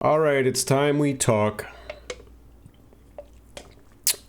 All right, it's time we talk.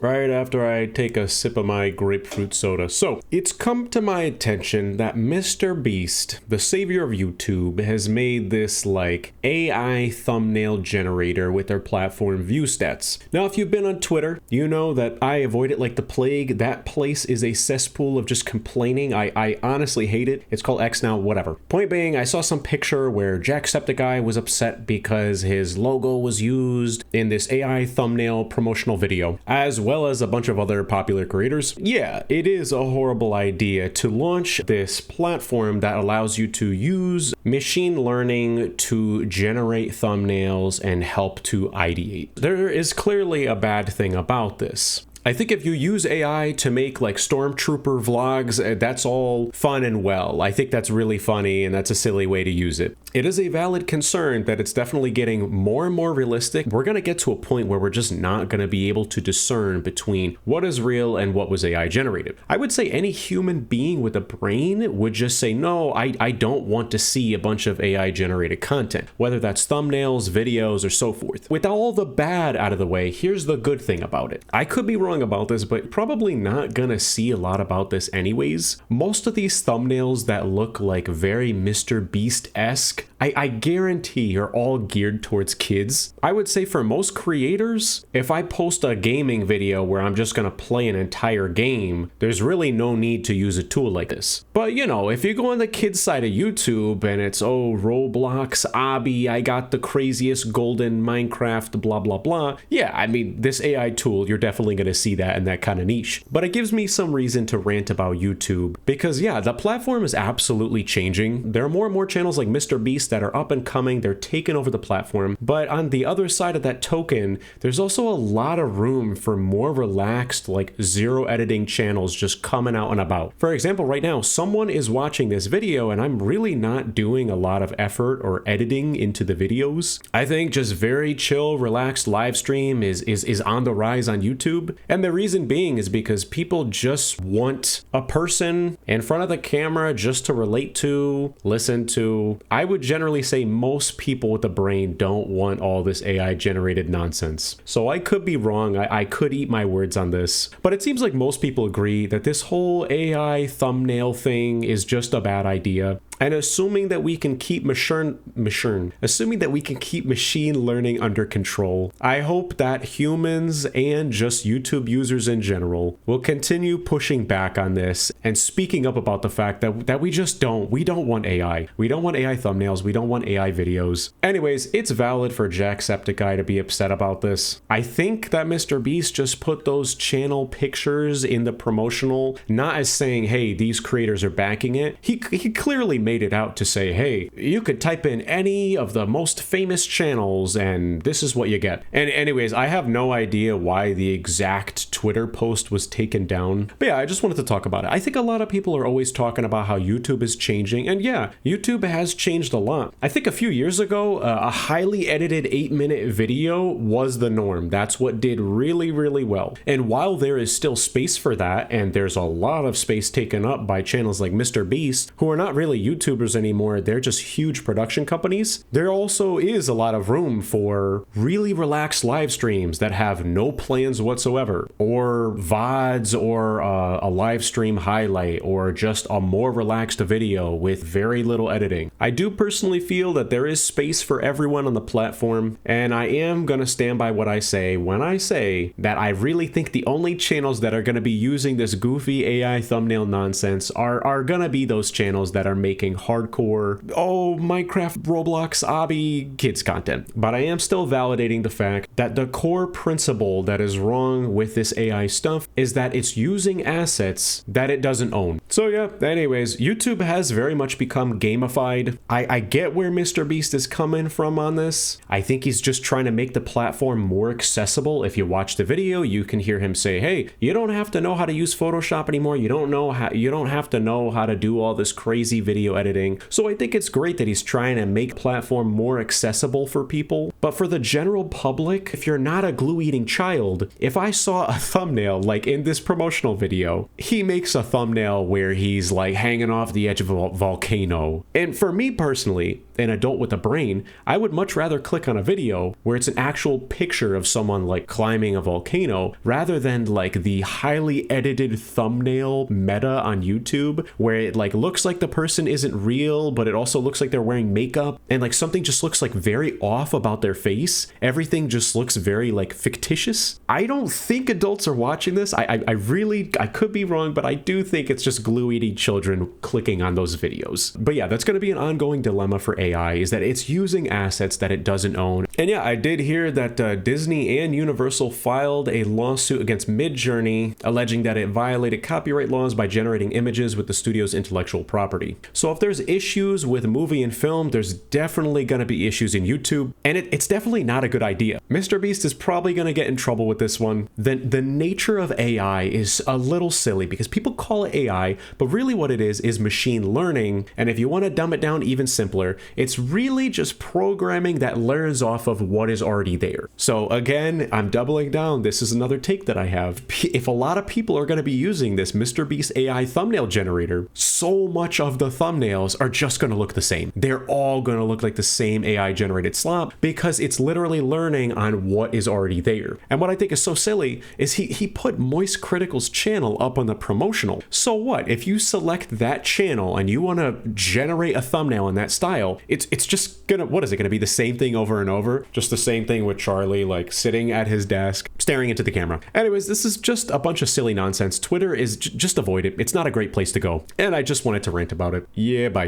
Right after I take a sip of my grapefruit soda. So, it's come to my attention that Mr. Beast, the savior of YouTube, has made this like AI thumbnail generator with their platform ViewStats. Now, if you've been on Twitter, you know that I avoid it like the plague. That place is a cesspool of just complaining. I honestly hate it. It's called X now, whatever. Point being, I saw some picture where Jacksepticeye was upset because his logo was used in this AI thumbnail promotional video, as well as a bunch of other popular creators. Yeah, it is a horrible idea to launch this platform that allows you to use machine learning to generate thumbnails and help to ideate. There is clearly a bad thing about this. I think if you use AI to make like stormtrooper vlogs, that's all fun and well. I think that's really funny and that's a silly way to use it. It is a valid concern that it's definitely getting more and more realistic. We're going to get to a point where we're just not going to be able to discern between what is real and what was AI generated. I would say any human being with a brain would just say, no, I don't want to see a bunch of AI generated content, whether that's thumbnails, videos, or so forth. With all the bad out of the way, here's the good thing about it. I could be wrong about this, but probably not gonna see a lot about this anyways. Most of these thumbnails that look like very Mr. Beast-esque, I guarantee are all geared towards kids. I would say for most creators, if I post a gaming video where I'm just gonna play an entire game, there's really no need to use a tool like this. But you know, if you go on the kids side of YouTube and it's, oh, Roblox, Obby, I got the craziest golden Minecraft, blah, blah, blah. Yeah, I mean, this AI tool, you're definitely gonna see that in that kind of niche. But it gives me some reason to rant about YouTube because yeah, the platform is absolutely changing. There are more and more channels like Mr. Beast that are up and coming. They're taking over the platform. But on the other side of that token, there's also a lot of room for more relaxed, like zero editing channels just coming out and about. For example, right now, someone is watching this video and I'm really not doing a lot of effort or editing into the videos. I think just very chill, relaxed live stream is on the rise on YouTube. And the reason being is because people just want a person in front of the camera just to relate to, listen to. I would generally say most people with a brain don't want all this AI generated nonsense. So I could be wrong. I could eat my words on this. But it seems like most people agree that this whole AI thumbnail thing is just a bad idea. And assuming that we can keep machine learning under control, I hope that humans and just YouTube users in general will continue pushing back on this and speaking up about the fact that we don't want AI. We don't want AI thumbnails. We don't want AI videos. Anyways, it's valid for Jacksepticeye to be upset about this. I think that Mr. Beast just put those channel pictures in the promotional, not as saying, hey, these creators are backing it. He clearly made it out to say, hey, you could type in any of the most famous channels and this is what you get. And anyways, I have no idea why the exact Twitter post was taken down. But yeah, I just wanted to talk about it. I think a lot of people are always talking about how YouTube is changing. And yeah, YouTube has changed a lot. I think a few years ago, a highly edited 8-minute video was the norm. That's what did really, really well. And while there is still space for that, and there's a lot of space taken up by channels like Mr. Beast, who are not really YouTubers anymore, they're just huge production companies, there also is a lot of room for really relaxed live streams that have no plans whatsoever, or VODs, or a live stream highlight, or just a more relaxed video with very little editing. I do personally feel that there is space for everyone on the platform, and I am gonna stand by what I say when I say that I really think the only channels that are gonna be using this goofy AI thumbnail nonsense are gonna be those channels that are making hardcore, oh, Minecraft, Roblox, Obby, kids content. But I am still validating the fact that the core principle that is wrong with this AI stuff is that it's using assets that it doesn't own. So yeah, anyways, YouTube has very much become gamified. I get where Mr. Beast is coming from on this. I think he's just trying to make the platform more accessible. If you watch the video, you can hear him say, hey, you don't have to know how to use Photoshop anymore. You don't have to know how to do all this crazy video editing. So I think it's great that he's trying to make the platform more accessible for people. But for the general public, if you're not a glue-eating child, if I saw a thumbnail like in this promotional video, he makes a thumbnail where he's like hanging off the edge of a volcano. And for me personally, an adult with a brain, I would much rather click on a video where it's an actual picture of someone like climbing a volcano rather than like the highly edited thumbnail meta on YouTube where it like looks like the person isn't real, but it also looks like they're wearing makeup and like something just looks like very off about their face. Everything just looks very like fictitious. I don't think adults are watching this. I could be wrong, but I do think it's just glue-eating children clicking on those videos. But yeah, that's going to be an ongoing dilemma for AI, is that it's using assets that it doesn't own. And yeah, I did hear that Disney and Universal filed a lawsuit against Midjourney, alleging that it violated copyright laws by generating images with the studio's intellectual property. So if there's issues with movie and film, there's definitely going to be issues in YouTube, and it's definitely not a good idea. MrBeast is probably going to get in trouble with this one. The nature of AI is a little silly because people call it AI, but really what it is machine learning. And if you want to dumb it down even simpler, it's really just programming that learns off of what is already there. So again, I'm doubling down. This is another take that I have. If a lot of people are going to be using this MrBeast AI thumbnail generator, so much of the thumbnails are just going to look the same. They're all going to look like the same AI generated slop because it's literally learning on what is already there. And what I think is so silly is he put Moist Critical's channel up on the promotional. So what? If you select that channel and you want to generate a thumbnail in that style, it's just gonna, what is it gonna be, the same thing over and over? Just the same thing with Charlie like sitting at his desk staring into the camera. Anyways, this is just a bunch of silly nonsense. Twitter is just avoid it. It's not a great place to go. And I just wanted to rant about it. Yeah, bye.